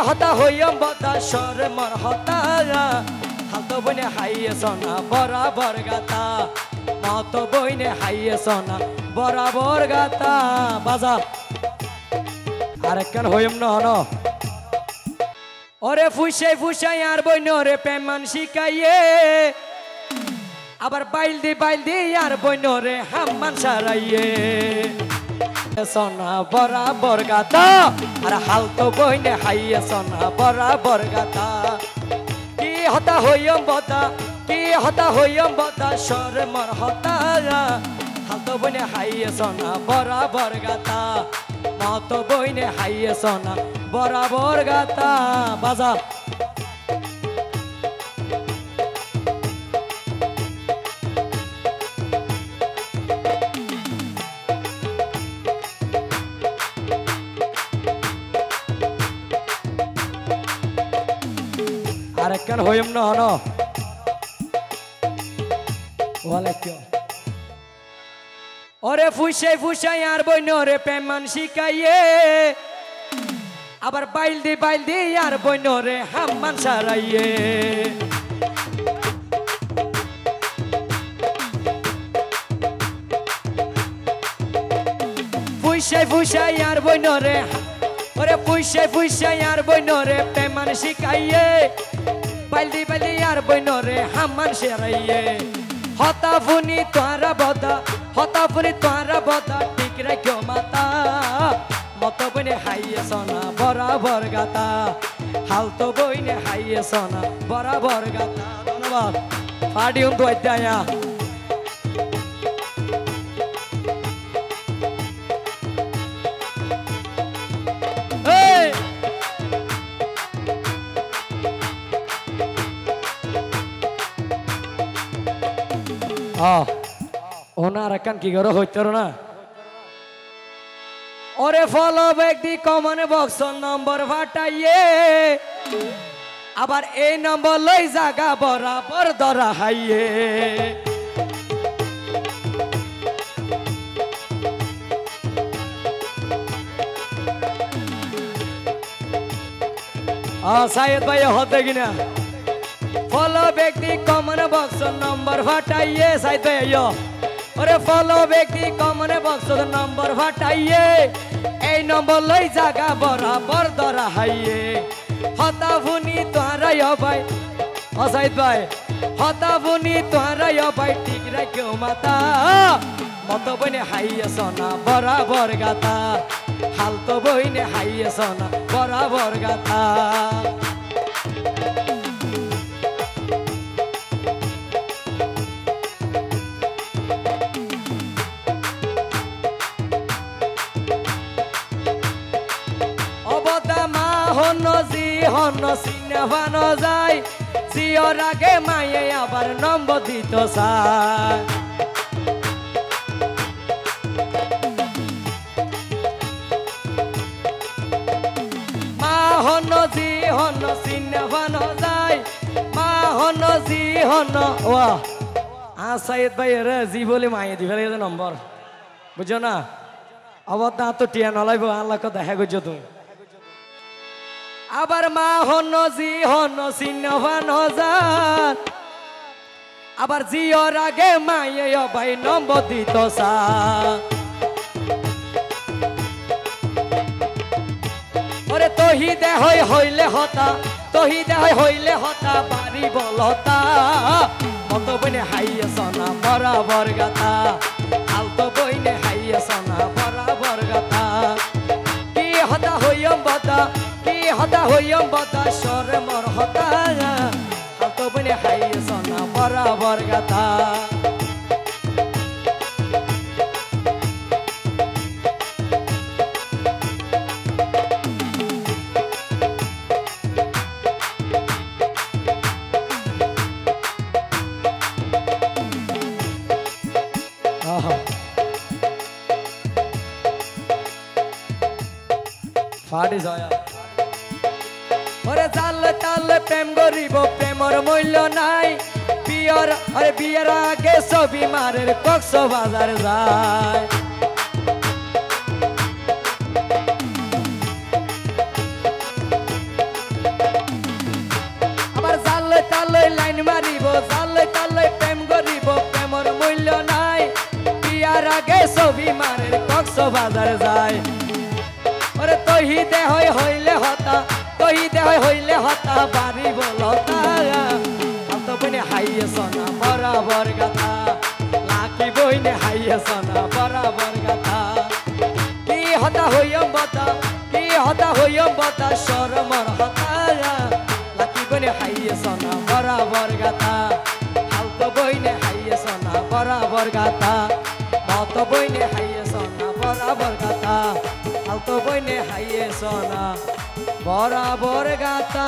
হতা হইম বদা সর মর হতা হালতো বইনে হাইয়ে সোনা বরাবর গাতা মতো বইনে হাইয়ে সোনা বরাবর গাতা বাজা আরেকখান হইম না হন ওরে ফুসাই ফুসাই আর বইন রে পেমান শিখাইয়ে আবার বাইল দি আর বইন রে হাম্মান সারাইয়ে সোনা বরাবর গাতা আর হালতো বইনে হাইয়ে সোনা বরাবর গাতা কি হতা হইম বদা সর মর হতা হালতো বইনে হাইয়ে সোনা বরাবর গাতা মতো বইনে হাইয়ে সোনা বরাবর গাতা বাজা আরেকখান হইম না হন ওয়ালাইকুম ওরে ফুসাই আর বইন রে পেমান শিখাইয়ে আবার বাইল দি আর বইন রে হাম্মান সারাইয়ে ফুসাই আর বইন রে ওরে ফুসাই আর বইন রে পেমান শিখাইয়ে বাইল দি আর বইন রে হাম্মান সারাইয়ে হতাফুনি তোরা বদা ঠিক রাখো মাতা মতো বইনে হাইয়ে সোনা বরাবর গাতা হালতো বইনে হাইয়ে সোনা বরাবর গাতা ধন্যবাদ পার্টি উন তো আইয়া ওনার একান কি করো হইতে না ওরে ফলো ব্যক্তি কমন বক্স নম্বর ফাটাইয়ে আবার এই নম্বর লই জাগা বরাবর ধরা হাইয়ে সাইদ ভাই হতে কিনা ফলো ব্যক্তি কমন বক্স নম্বর ফাটাইয়ে সাইদ ভাই আইয়ো ওরে ফলো ব্যক্তি কমন বক্স নম্বর ফাটাইয়ে এই নম্বর লই জাগা বরাবর ধরা হাইয়ে হতাফুনি তোহারাই ভাই সাইদ ভাই হতাফুনি তোহারাই ভাই ঠিক রাখো মাতা মতো বইনে হাইয়ে সোনা বরাবর গাতা হালতো বইনে হাইয়ে সোনা বরাবর গাতা হন সিনেমানো যায় জিওর আগে মায়ে আবার নম্বর দিত চায় মা হন সিনেমানো যায় মা হন ওয়া সাইদ ভাই রে জি বলে মায়ে দিবে নম্বর বুঝছো না অবতা তো টিয়া নলাইব আল্লাহকে দেখা করছো তুমি আবার মা হন সিনেমান যান আবার জিওর আগে মায়ে ভাই নম্বর দিত ওরে তহিদে হইলে হতা বাড়ি বলতা মতো বইনে হাইয়ে সোনা বরাবর গাতা আলতো বইনে হাইয়ে সোনা বরাবর গাতা কি হতা হইম বদা সর মর হতা হালতো বইনে হাইয়ে সোনা বরাবর গাতা ফাটি যায় ওরে জাল তাল প্রেম গরিব প্রেমর মূল্য নাই বিয়ের আগে ছবি মারের কক্সবাজার যায় লাগে ছবি মারের কক্সবাজার যায় ওরে তহিদে হইলে হতা তহিদে হইলে হতা বাড়ি বলতা তো বইনে হাইয়ে সোনা বরাবর গাথা লাকি বইনে হাইয়ে সোনা বরাবর গাথা কি হতা হইম বতা শরমর হতা লাকি বইনে হাইয়ে সোনা বরাবর গাথা হালতো বইনে হাইয়ে সোনা বরাবর গাথা মত বইনে হাইয়ে সোনা বরাবর গাথা হালতো বইনে হাইয়ে সোনা বরাবর গাথা